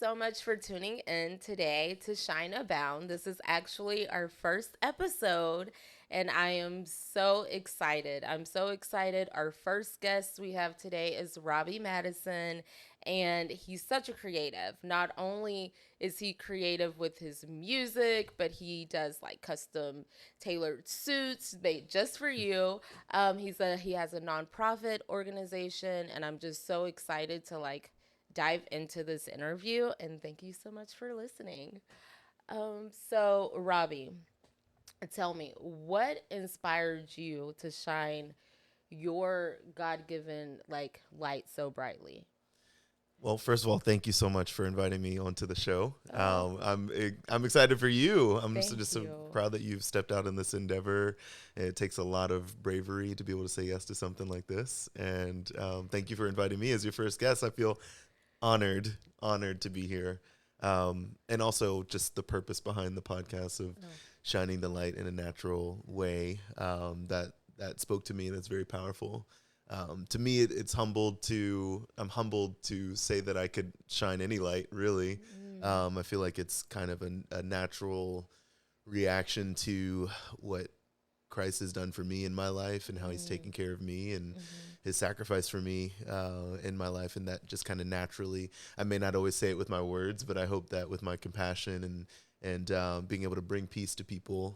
so much for tuning in today to Shine Abound. This is actually our first episode, and I am so excited. I'm so excited. Our first guest we have today is Robbie Madison, and he's such a creative. Not only is he creative with his music, but he does like custom tailored suits made just for you. He has a nonprofit organization, and I'm just so excited to like dive into this interview. And thank you so much for listening. So Robbie, tell me what inspired you to shine your God-given like light so brightly. Well, first of all, thank you so much for inviting me onto the show. Oh, I'm excited for you. I'm thank just so you. proud that you've stepped out in this endeavor. It takes a lot of bravery to be able to say yes to something like this. And thank you for inviting me as your first guest. I feel honored to be here. And also just the purpose behind the podcast of Oh. shining the light in a natural way that spoke to me. That's very powerful. To me, I'm humbled to say that I could shine any light, really. Mm, I feel like it's kind of a natural reaction to what Christ has done for me in my life and how he's mm, taken care of me and mhm, his sacrifice for me in my life. And that just kind of naturally, I may not always say it with my words, but I hope that with my compassion and being able to bring peace to people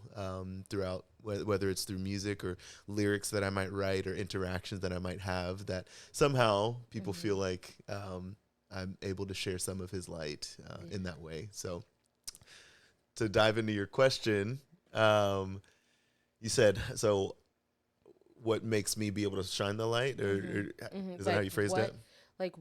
throughout, whether it's through music or lyrics that I might write or interactions that I might have, that somehow people feel mhm. like I'm able to share some of his light in Yeah. that way. So to dive into your question, um, you said, so what makes me be able to shine the light, Mhm. or Mhm. is that how Like you phrased it?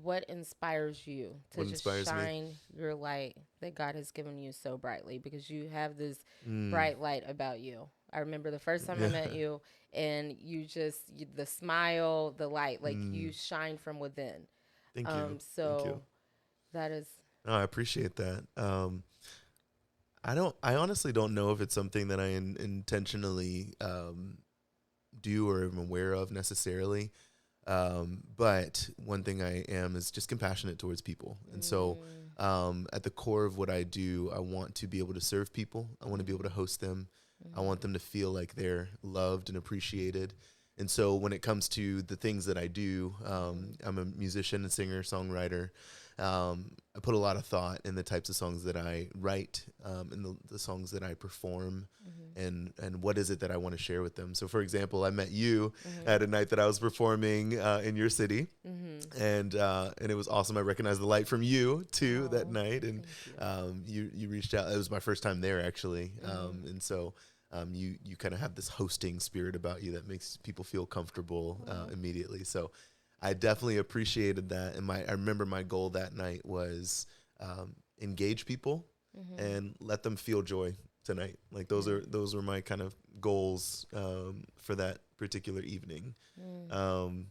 what inspires you to What just inspires me? shine your light that God has given you so brightly because you have this Mm, bright light about you. I remember the first time I yeah. met you and the smile, the light, like Mm, you shine from within. thank you. Thank you. So that is No, I appreciate that. I honestly don't know if it's something that I intentionally do or am aware of necessarily. But one thing I am is just compassionate towards people. And so, mm, at the core of what I do, I want to be able to serve people. I want to be able to mhm, host them. I mhm, want them to feel like they're loved and appreciated. And so, when it comes to the things that I do, mhm, I'm a musician and singer, songwriter. I put a lot of thought in the types of songs that I write, and the songs that I perform, mhm, and what is it that I want to share with them. So, for example, I met you mhm, at a night that I was performing in your city, mhm. and it was awesome. I recognized the light from you too that Oh, night, and thank you. you reached out. It was my first time there actually, Mhm. and so. You kind of have this hosting spirit about you that makes people feel comfortable Oh. immediately. So I definitely appreciated that. And I remember my goal that night was engage people Mhm. and let them feel joy tonight. Like Yeah. those were my kind of goals for that particular evening. Mm. Um,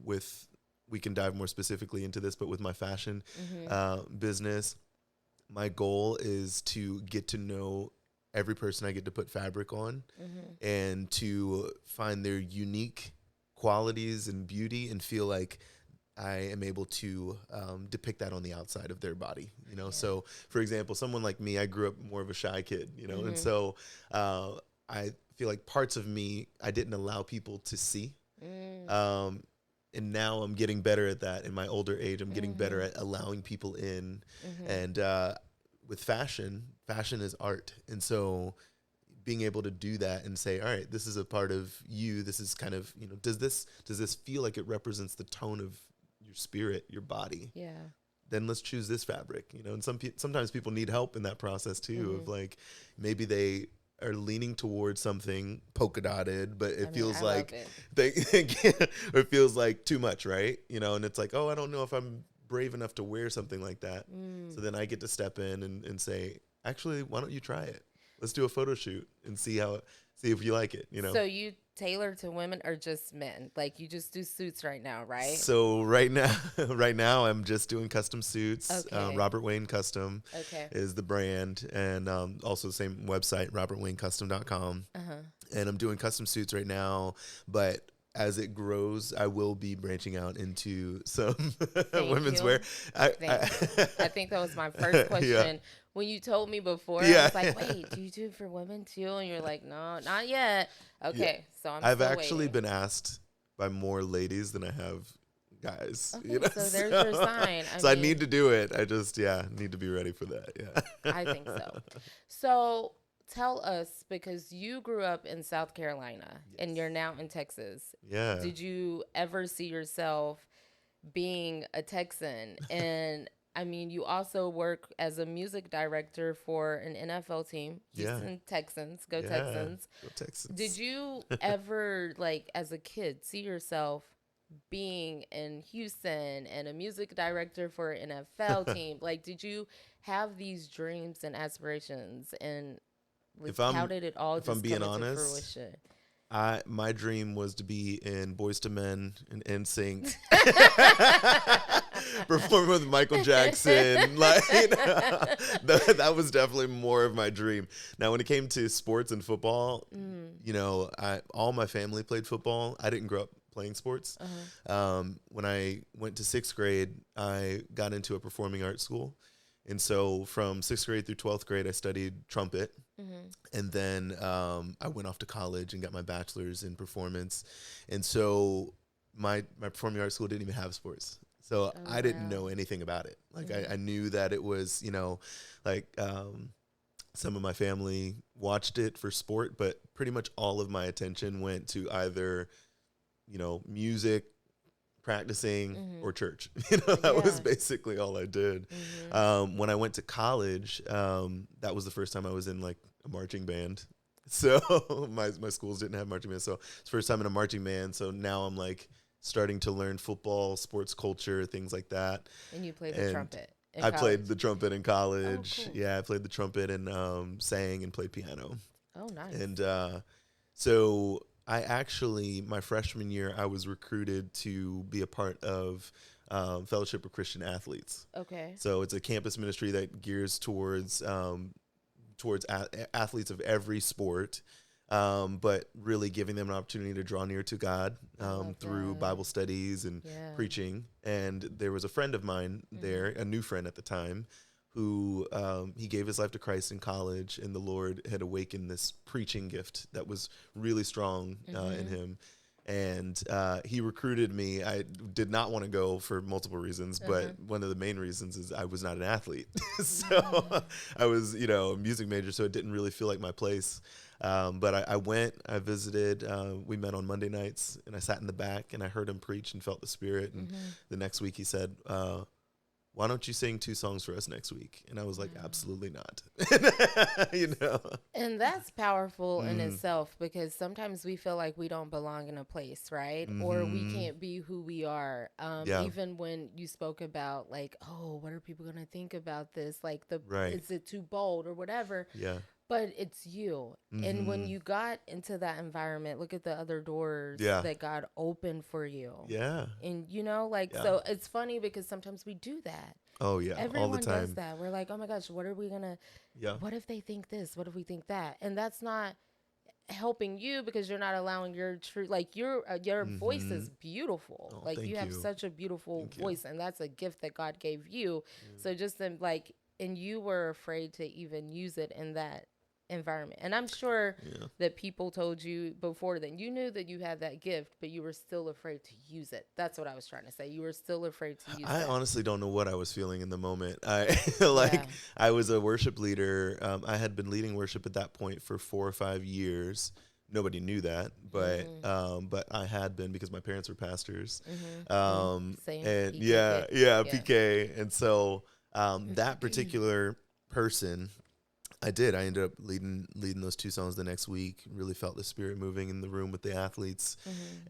with we can dive more specifically into this, but with my fashion Mhm. business, my goal is to get to know every person I get to put fabric on Mhm. and to find their unique qualities and beauty and feel like I am able to depict that on the outside of their body, Yeah. So, for example, someone like me, I grew up more of a shy kid, and Mhm. so I feel like parts of me I didn't allow people to see. Mm. Um, and now I'm getting better at that. In my older age, I'm getting better Mhm. at allowing people in. Mhm. And with fashion is art, and so being able to do that and say, all right, this is a part of you. This is kind of, does this feel like it represents the tone of your spirit, your body? Yeah. Then let's choose this fabric, and sometimes people need help in that process too, of Mhm. like maybe they are leaning towards something polka dotted, but I it mean, feels I love like it. they can't, or it feels like too much, right? And it's like, oh, I don't know if I'm brave enough to wear something like that. Mm. So then I get to step in and say, actually, why don't you try it? Let's do a photo shoot and see if you like it. So you tailor to women or just men? Like you just do suits right now, right? So right now, right now I'm just doing custom suits. Okay. Robert Wayne Custom Okay. is the brand, and also the same website, robertwaynecustom.com. Uh huh. And I'm doing custom suits right now, but as it grows, I will be branching out into some Thank women's wear. you. I Thank you. I think that was my first yeah, question. When you told me before, I yeah, was like, wait, do you do it for women too? And you're like, no, not yet. yeah. Okay, so I'm I've still actually waiting. been asked by more ladies than I have guys. Okay, so there's your So, sign. I so I need mean, to do it. I just need to be ready for that. I think so. So tell us, because you grew up in South Carolina and Yes. you're now in Texas, Yeah. did you ever see yourself being a Texan? And I mean, you also work as a music director for an NFL team, Yeah. Houston Texans. Go Yeah. Texans. Go Did Texans. you ever, like, as a kid, see yourself being in Houston and a music director for an NFL team? Like, did you have these dreams and aspirations? And, like, if how I'm did it all if I'm just come being into honest, fruition? my dream was to be in Boys to Men and NSYNC, performing with Michael Jackson. Like that was definitely more of my dream. Now, when it came to sports and football, Mm, all my family played football. I didn't grow up playing sports. uh-huh. When I went to sixth grade, I got into a performing arts school. And so from sixth grade through 12th grade, I studied trumpet. Mm-hmm. And then I went off to college and got my bachelor's in performance. And so my performing arts school didn't even have sports. So Oh, I didn't wow. know anything about it. Like Mm-hmm. I knew that it was, like some of my family watched it for sport, but pretty much all of my attention went to either, music, practicing, Mm-hmm. or church. That was Yeah. basically all I did. Mm-hmm. When I went to college, that was the first time I was in like a marching band. So my schools didn't have marching band. So it's the first time in a marching band. So now I'm like starting to learn football, sports culture, things like that. And you played the And trumpet in I college. played the trumpet in Oh, college. cool. Yeah, I played the trumpet and sang and played piano. Oh, nice. And so I actually, my freshman year, I was recruited to be a part of Fellowship of Christian Athletes. Okay. So it's a campus ministry that gears towards athletes of every sport, but really giving them an opportunity to draw near to God I love through that. Bible studies and Yeah. preaching. And there was a friend of mine there, a new friend at the time, who he gave his life to Christ in college, and the Lord had awakened this preaching gift that was really strong in him. And he recruited me. I did not want to go for multiple reasons, but one of the main reasons is I was not an athlete. So I was, a music major, so it didn't really feel like my place. But I went, I visited, we met on Monday nights, and I sat in the back, and I heard him preach and felt the Spirit. And the next week he said, why don't you sing 2 songs for us next week? And I was like, absolutely not. you know? And that's powerful in Mm, itself, because sometimes we feel like we don't belong in a place, right? Or we mm-hmm. can't be who we are. Yeah, Even when you spoke about, like, oh, what are people going to think about this? Like, right. is it too bold or whatever? Yeah. But it's you. And when Mm-hmm. you got into that environment, look at the other doors Yeah. that God opened for you. Yeah. And, like, Yeah. so it's funny because sometimes we do that. Oh, yeah. All the Everyone does time. that. We're like, oh my gosh, what are we going to, Yeah. what if they think this? What if we think that? And that's not helping you, because you're not allowing your true, like, your voice Mm-hmm. is beautiful. Oh, Like, you thank have you. such a beautiful Thank you. voice, and that's a gift that God gave you. Yeah. So just like, and you were afraid to even use it in that environment. And I'm sure Yeah. that people told you before then, you knew that you had that gift, but you were still afraid to use it. That's what I was trying to say. You were still afraid to use I it. honestly don't know what I was feeling in the moment. Like Yeah. I was a worship leader. I had been leading worship at that point for 4 or 5 years. Nobody knew that, but I had been, because my parents were pastors. Same. And EKK. yeah, Yeah. PK. And so that particular person, I did. I ended up leading those 2 songs the next week. Really felt the Spirit moving in the room with the athletes.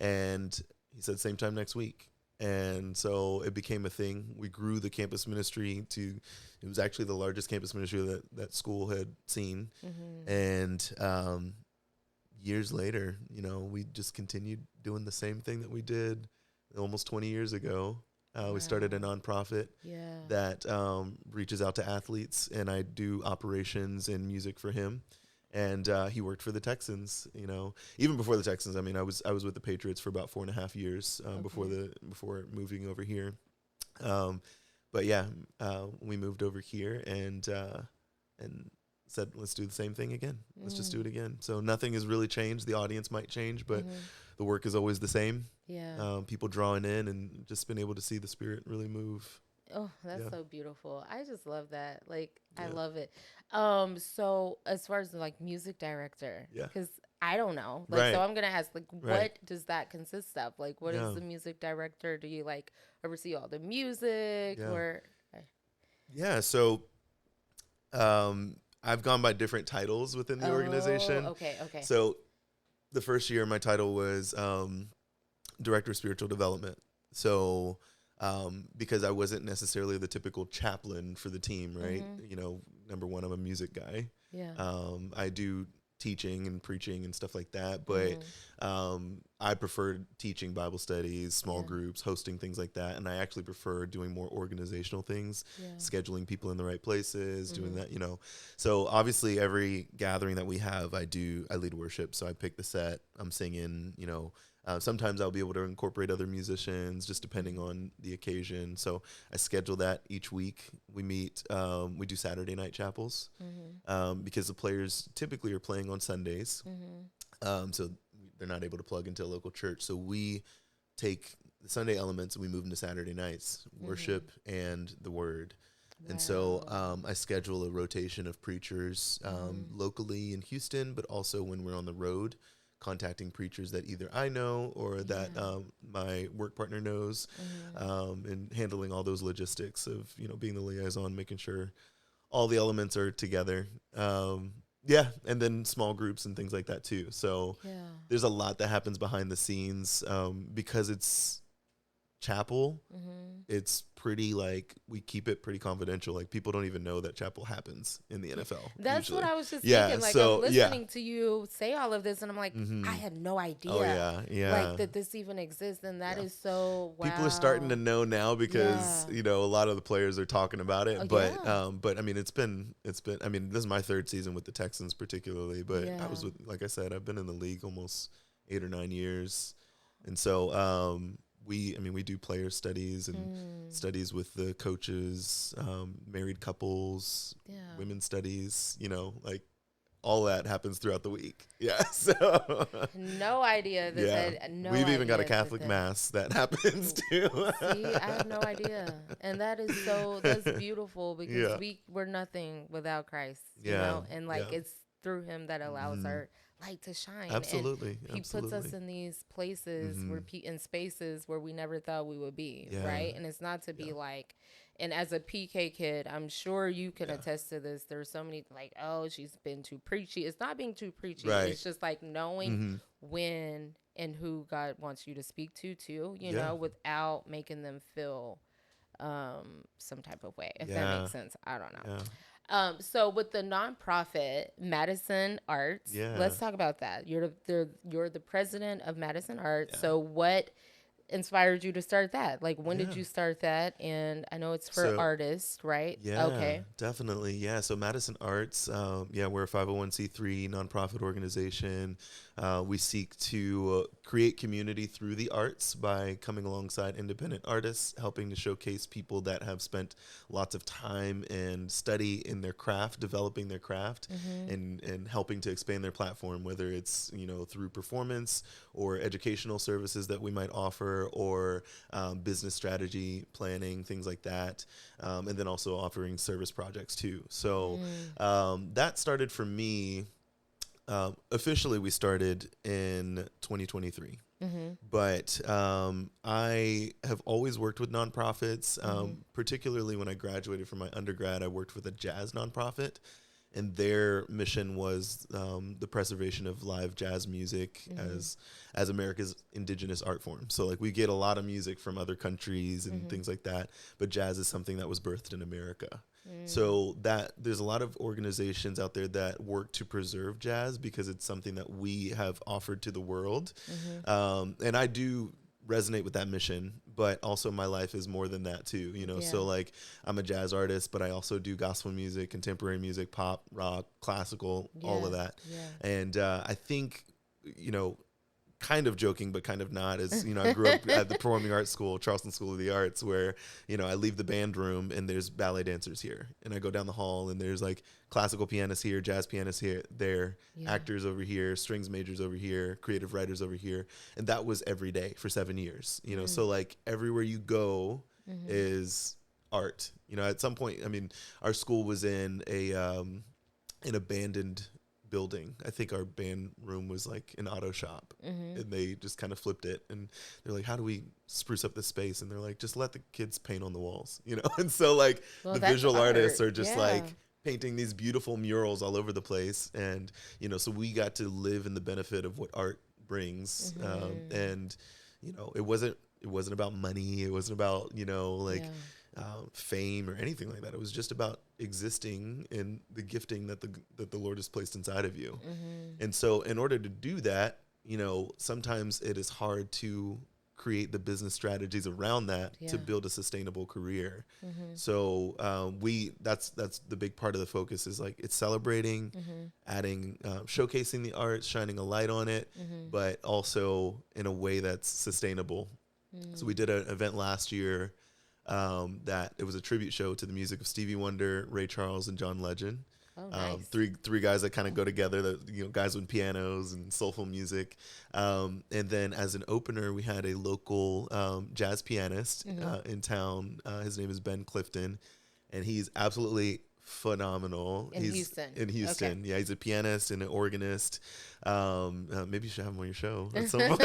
And he said, same time next week. And so it became a thing. We grew the campus ministry to, it was actually the largest campus ministry that school had seen. And years later, we just continued doing the same thing that we did almost 20 years ago. We started a nonprofit Yeah. that reaches out to athletes, and I do operations and music for him. and he worked for the Texans. You know, even before the Texans. I mean, I was with the Patriots for about 4.5 years Okay. before moving over here. Um, but yeah, we moved over here and said, let's do the same thing again. Let's just do Mm. it again. So nothing has really changed. The audience might change, but Mhm. the work is always the same. Yeah. People drawing in and just been able to see the Spirit really move. Oh, that's Yeah, so beautiful. I just love that. Like, I yeah, love it. So as far as like music director, yeah. because I don't know, like, so Right, I'm gonna ask, like, right. what does that consist of? Like, what is Yeah, the music director? Do you like oversee all the music, yeah, or? yeah. So I've gone by different titles within the Oh, organization. okay, okay. So the first year, my title was director of spiritual development. So, because I wasn't necessarily the typical chaplain for the team, right? Mhm. You know, number one, I'm a music guy. Yeah. I do teaching and preaching and stuff like that, but Mhm. I prefer teaching Bible studies, small Yeah. groups, hosting things like that, and I actually prefer doing more organizational things, Yeah. scheduling people in the right places, doing Mhm. that. You know, so obviously every gathering that we have, I lead worship, so I pick the set, I'm singing, you know. Sometimes I'll be able to incorporate other musicians, just depending Mhm. on the occasion. So I schedule that each week. We meet. We do Saturday night chapels Mhm. because the players typically are playing on Sundays. Mhm. So they're not able to plug into a local church. So we take the Sunday elements and we move them to Saturday nights, Mhm. worship and the Word. And so Wow. I schedule a rotation of preachers Mhm. locally in Houston, but also when we're on the road, contacting preachers that either I know or that Yeah. my work partner knows, Mhm. and handling all those logistics of, you know, being the liaison, making sure all the elements are together. Yeah, and then small groups and things like that too. So Yeah. there's a lot that happens behind the scenes because it's chapel. Mhm. It's pretty like we keep it pretty confidential. Like people don't even know that chapel happens in the Yeah. NFL That's what usually. I was just Yeah. thinking. Like, I'm So yeah. listening to you say all of this, and I'm like, I Mm-hmm. had no Oh idea, yeah. like, Yeah. that this even exists, and that Yeah. is so People are starting to wow. know now because, Yeah. you know, a lot of the players are talking about Oh it. yeah. But I mean, it's been. I mean, this is my third season with the Texans particularly. But I Yeah. was with, like I said, I've been in the league almost 8 or 9 years, and so we do player studies and Mm. studies with the coaches, married couples, Yeah. women's studies. You know, like all that happens throughout the week. Yeah. So No idea that yeah, no we've even got a idea that Catholic mass that happens Mm, too. see, I had no idea. And that is that's beautiful because Yeah, we're nothing without Christ, yeah, and like yeah. it's through him that allows Hmm. our light to shine, and Absolutely, he puts us absolutely. in these places Hmm. in spaces where we never thought we would be, Yeah, right? And it's not to yeah, be like, and as a PK kid, I'm sure you can yeah. attest to this. There's so many like, oh, she's been too preachy. It's not being too preachy. Right. It's just like knowing Hmm. when and who God wants you to speak to too, Yeah, without making them feel some type of way, if that yeah, makes sense. I don't know. yeah, So with the nonprofit Madison Arts, yeah, let's talk about that. You're the president of Madison Arts. yeah, So what inspired you to start that? Like, when did yeah. you start that? And I know it's for So artists, right? yeah, Okay. definitely. Yeah. So Madison Arts, yeah, we're a 501c3 nonprofit organization. We seek to create community through the arts by coming alongside independent artists, helping to showcase people that have spent lots of time and study in their craft, developing their craft, Mhm. and helping to expand their platform, whether it's, you know, through performance or educational services that we might offer, or business strategy planning, things like that, and then also offering service projects too. So Mm. that started for me. Officially, we started in 2023. Mhm. But I have always worked with nonprofits, Mhm. particularly when I graduated from my undergrad. I worked with a jazz nonprofit, and their mission was the preservation of live jazz music Mhm. as America's indigenous art form. So like we get a lot of music from other countries and Mhm. things like that, but jazz is something that was birthed in America. Mm. So that there's a lot of organizations out there that work to preserve jazz because it's something that we have offered to the world, Mhm. and I do. resonate with that mission, but also my life is more than that too, you know. Yeah. So like I'm a jazz artist, but I also do gospel music, contemporary music, pop, rock, classical, all of Yeah. that. Yeah. And I think, you know, kind of joking, but kind of not, is, you know, I grew up at the Performing Arts School, Charleston School of the Arts, where, you know, I leave the band room and there's ballet dancers here. And I go down the hall and there's like classical pianists here, jazz pianists here, there, Yeah. actors over here, strings majors over here, creative writers over here. And that was every day for 7 years, you know. So like everywhere you go is art. You know, at some point, I mean, our school was in an abandoned building. I think our band room was like an auto shop, and they just kind of flipped it, and they're like, how do we spruce up this space? And they're like, just let the kids paint on the walls, you know. And so like Well, the that's visual art. artists are just Yeah. like painting these beautiful murals all over the place. And, you know, so we got to live in the benefit of what art brings. And, you know, it wasn't about money. It wasn't about, you know, like fame or anything like that. It was just about existing in the gifting that the Lord has placed inside of you. And so in order to do that, you know, sometimes it is hard to create the business strategies around that to build a sustainable career. So that's the big part of the focus, is like it's celebrating, adding, showcasing the arts, shining a light on it, but also in a way that's sustainable. So we did an event last year that it was a tribute show to the music of Stevie Wonder, Ray Charles, and John Legend. Oh, nice. Three guys that kind of go together, that, you know, guys with pianos and soulful music. And then as an opener, we had a local jazz pianist in town. His name is Ben Clifton, and he's absolutely phenomenal. In Houston. Okay. Yeah, he's a pianist and an organist. Maybe you should have him on your show at some point.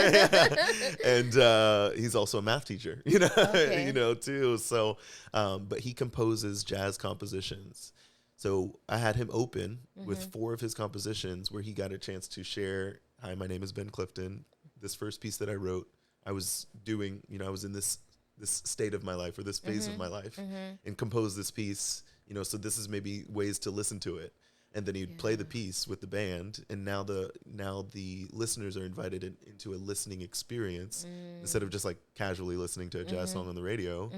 And he's also a math teacher, you know, Okay. you know, too. So, but he composes jazz compositions. So I had him open with 4 of his compositions, where he got a chance to share, hi, my name is Ben Clifton. This first piece that I wrote, I was doing, you know, I was in this state of my life, or this phase of my life, and composed this piece, you know, so this is maybe ways to listen to it. And then he'd play the piece with the band, and now the listeners are invited into a listening experience instead of just like casually listening to a jazz song on the radio.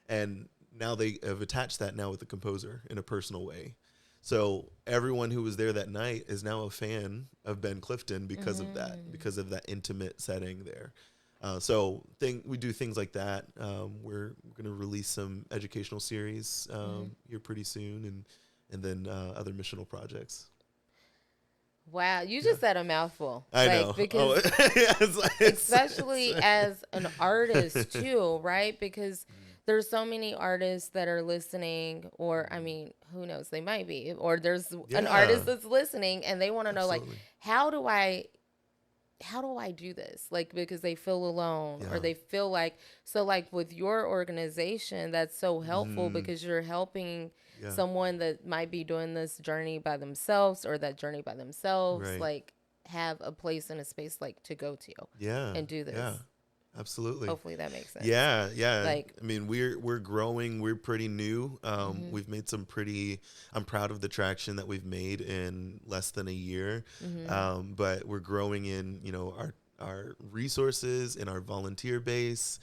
And now they have attached that now with the composer in a personal way. So everyone who was there that night is now a fan of Ben Clifton because of that intimate setting there. So we do things like that. We're going to release some educational series here pretty soon, and then other missional projects. Wow, you just said a mouthful. I know. Because especially as an artist too, right? Because there's so many artists that are listening, or I mean, who knows, they might be, or there's an artist that's listening and they want to know, like, how do I do this? Like, because they feel alone, or they feel like, so like with your organization, that's so helpful because you're helping someone that might be doing this journey by themselves, or that journey by themselves, like have a place and a space like to go to and do this. Yeah. Absolutely. Hopefully that makes sense. Yeah. Like, I mean, we're growing. We're pretty new. We've made I'm proud of the traction that we've made in less than a year. But we're growing in, you know, our resources, in our volunteer base,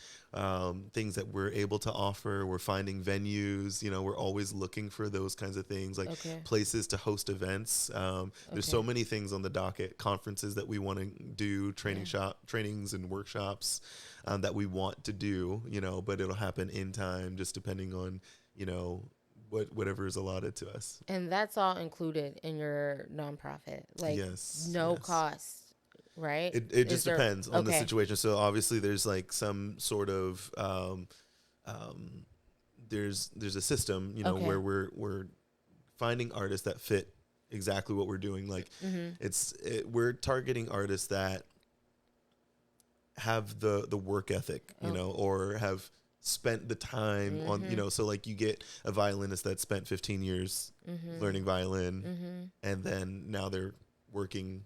things that we're able to offer. We're finding venues, you know, we're always looking for those kinds of things, like places to host events. There's so many things on the docket, conferences that we want to do, trainings and workshops that we want to do, you know, but it'll happen in time, just depending on, you know, whatever is allotted to us. And that's all included in your nonprofit, like no cost. Right. It just depends on the situation. So obviously there's like some sort of there's a system, you know, where we're finding artists that fit exactly what we're doing. Like we're targeting artists that have the work ethic, you know, or have spent the time on, you know, so like you get a violinist that spent 15 years learning violin, and then now they're working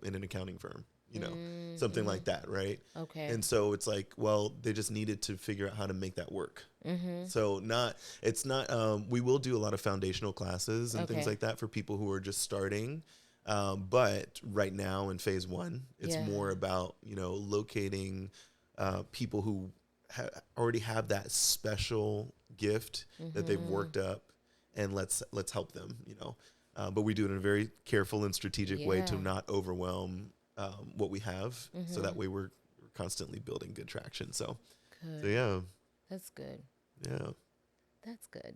in an accounting firm, you know, something like that, right? Okay. And so it's like, well, they just needed to figure out how to make that work. So we will do a lot of foundational classes and things like that for people who are just starting. But right now in phase 1, it's more about, you know, locating people who already have that special gift that they've worked up, and let's help them, but we do it in a very careful and strategic way to not overwhelm what we have, so that way we're constantly building good traction. So yeah, that's good. yeah, that's good.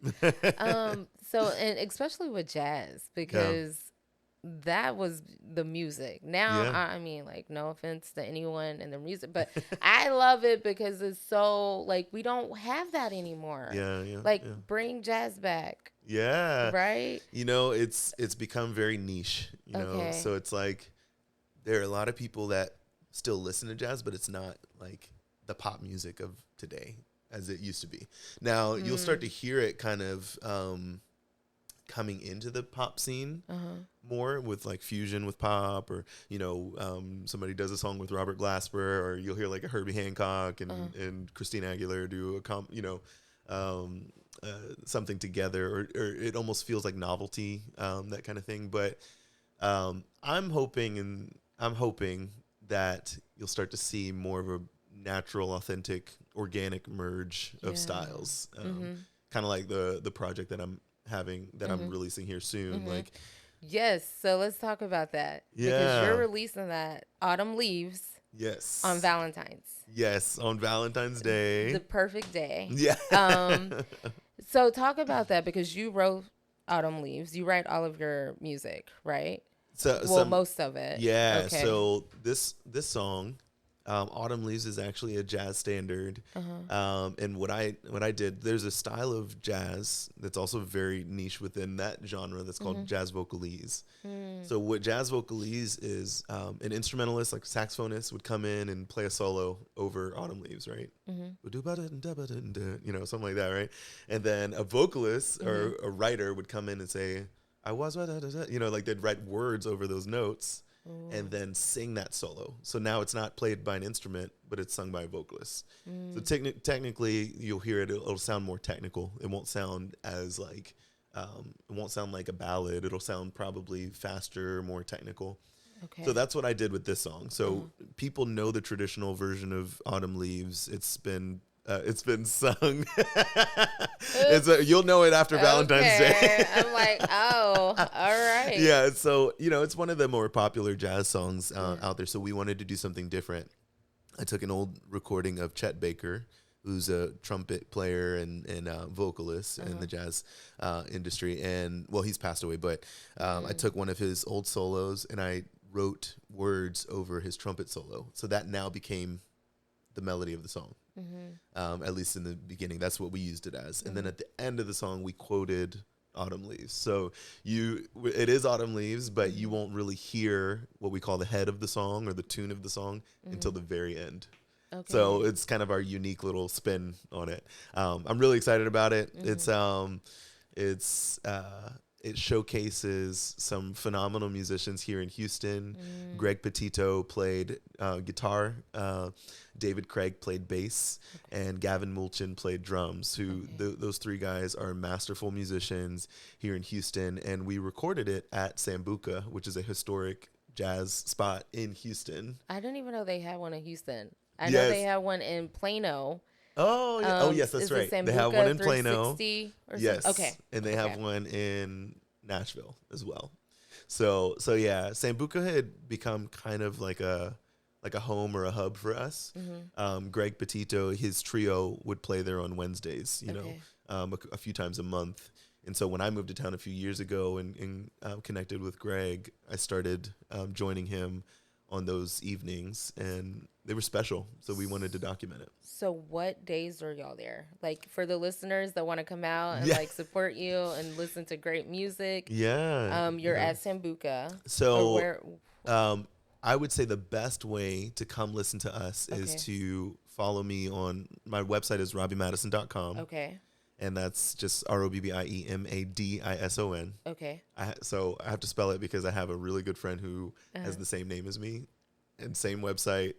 So, and especially with jazz, because that was the music. Now, yeah, I mean, like, no offense to anyone in the music, but I love it because it's so, like, we don't have that anymore. yeah, yeah, Like, yeah. bring jazz back, Yeah. right? It's become very niche, Okay. so it's like there are a lot of people that still listen to jazz, but it's not like the pop music of today as it used to be. Now you'll start to hear it kind of coming into the pop scene more with like fusion with pop, or somebody does a song with Robert Glasper, or you'll hear like a Herbie Hancock and Christina Aguilera do something together, or it almost feels like novelty, that kind of thing. But I'm hoping that you'll start to see more of a natural, authentic, organic merge of styles, kind of like the project that I'm releasing here soon. Like, Yes. So let's talk about that, because you're yeah, releasing that Autumn Leaves on yes, Valentine's, yes, on Valentine's Day. the perfect day. Yeah. So talk about that, because you wrote Autumn Leaves. You write all of your music, right? So Well, most of it. yeah. Okay. So this song, Autumn Leaves, is actually a jazz standard. And what I did, there's a style of jazz that's also very niche within that genre that's called jazz vocalese. So what jazz vocalese is, an instrumentalist like saxophonist would come in and play a solo over Autumn Leaves, right? Something like that, right? And then a vocalist or a writer would come in and say, I was, like they'd write words over those notes and then sing that solo. So now it's not played by an instrument, but it's sung by a vocalist. So technically, you'll hear it. It'll sound more technical. It won't sound as like, it won't sound like a ballad. It'll sound probably faster, more technical. Okay. So that's what I did with this song. So people know the traditional version of Autumn Leaves. It's been sung. You'll know it after Valentine's Day. I'm like, oh, all right. Yeah, so it's one of the more popular jazz songs out there. So we wanted to do something different. I took an old recording of Chet Baker, who's a trumpet player and vocalist in the jazz industry, and well, he's passed away. But I took one of his old solos and I wrote words over his trumpet solo. So that now became the melody of the song. At least in the beginning, that's what we used it as. And then at the end of the song, we quoted Autumn Leaves. So it is Autumn Leaves, but you won't really hear what we call the head of the song or the tune of the song until the very end. Okay. So it's kind of our unique little spin on it. I'm really excited about it. It showcases some phenomenal musicians here in Houston. Greg Petito played guitar. David Craig played bass, and Gavin Mulchin played drums. Those three guys are masterful musicians here in Houston, and we recorded it at Sambuca, which is a historic jazz spot in Houston. I didn't even know they had one in Houston. I know they had one in Plano. Oh, yeah. Yes, that's right. They have one in Plano. Yes. Okay. And they have one in Nashville as well. So yeah, Sambuca had become kind of like a home or a hub for us. Greg Petito, his trio would play there on Wednesdays, a few times a month. And so when I moved to town a few years ago and connected with Greg, I started joining him on those evenings, and they were special. So we wanted to document it. So what days are y'all there? Like, for the listeners that want to come out and like support you and listen to great music. Yeah. You're at Sambuca. So I would say the best way to come listen to us is to follow me on my website is robbiemadison.com. Okay. And that's just ROBBIEMADISON. Okay. So I have to spell it because I have a really good friend who has the same name as me and same website.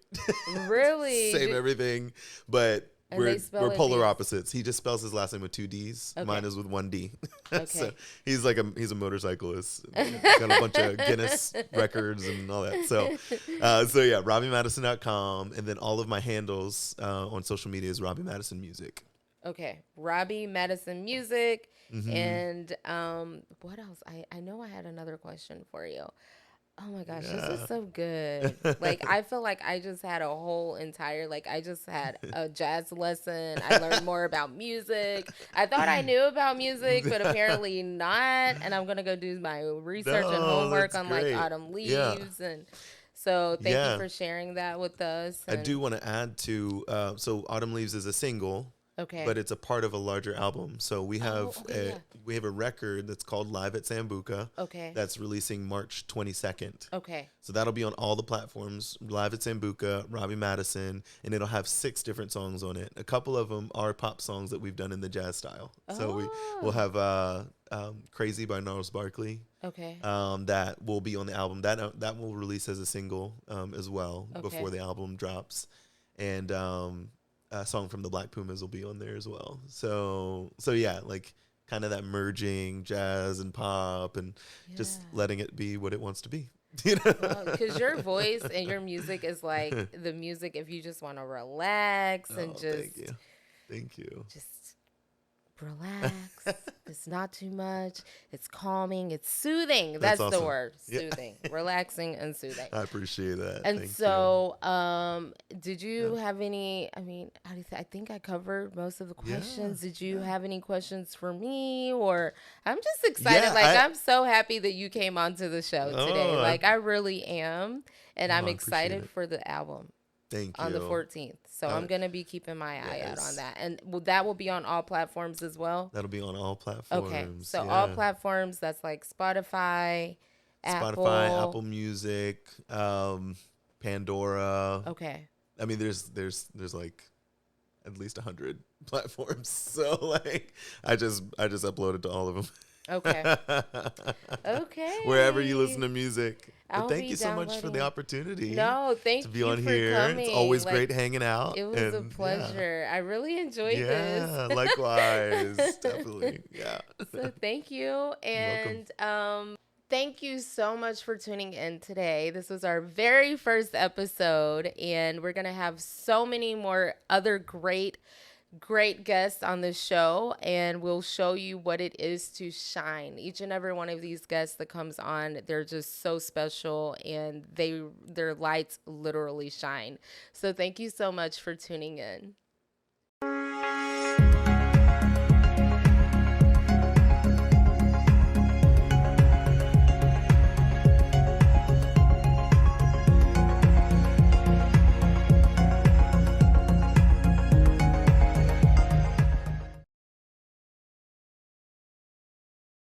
Really? Same everything. But And they we're spell it polar V. opposites. He just spells his last name with two D's. Mine Okay. is with one D. So Okay. he's a motorcyclist. He's got a bunch of Guinness records and all that. So yeah, RobbieMadison.com, and then all of my handles on social media is Robbie Madison Music. Okay. Robbie Madison Music. Mm-hmm. And what else? I know I had another question for you. Oh my gosh, this is Yeah. so good. Like I feel like I just had a whole entire like I just had a jazz lesson. I learned more about music. I thought I knew about music, but apparently not. And I'm gonna go do my research and No, homework that's on like great. autumn Yeah. leaves and so thank you Yeah. for sharing that with us. I do And want to add to so Autumn Leaves is a single, okay. but it's a part of a larger album. So Oh, okay, yeah. we have a record that's called Live at Sambuca Okay. that's releasing March 22nd. Okay. So that'll be on all the platforms, Live at Sambuca, Robbie Madison, and it'll have 6 different songs on it. A couple of them are pop songs that we've done in the jazz style. So we'll Oh. have Crazy by Gnarls Barkley. Okay. That will be on the album. That will release as a single as well Okay. before the album drops, and a song from the Black Pumas will be on there as well. So yeah, like kind of that merging jazz and pop, and Yeah. just letting it be what it wants to be. You know? Well, because your voice and your music is like the music if you just want to relax and Oh, thank you. just relax. It's not too much. It's calming. It's soothing. That's That's the awesome. word. Yeah. Soothing, relaxing, and soothing. I appreciate that. And Thank so, did you Yeah. have any? I mean, how do you I think I covered most of the Yeah, questions. Did you yeah. have any questions for me? Or I'm just excited. Yeah, Like I'm so happy that you came onto the show today. Oh, Like I really am, and I'm I appreciate excited it. for the album Thank on the you. 14th. So Uh, I'm gonna be keeping my eye out on yes. that, and that will be on all platforms as well. That'll be on all Okay, platforms. so all Yeah. platforms. That's like Spotify, Spotify, Apple. Apple Music, Pandora. Okay. I mean, there's like at least 100 platforms. So like, I just uploaded to all of them. Okay. Okay. Wherever you listen to music. I'll But thank be you so much for the downloading. opportunity No, thank to be you on for here. coming. It's always Like, great hanging out. it was a and, pleasure. I really enjoyed Yeah, this. yeah, likewise. Definitely. Yeah. So thank you. You're And thank you so much for tuning in today. This was our very first episode, and we're going to have so many more other great guests on the show, and we'll show you what it is to shine. Each and every one of these guests that comes on, they're just so special, and their lights literally shine. So thank you so much for tuning in.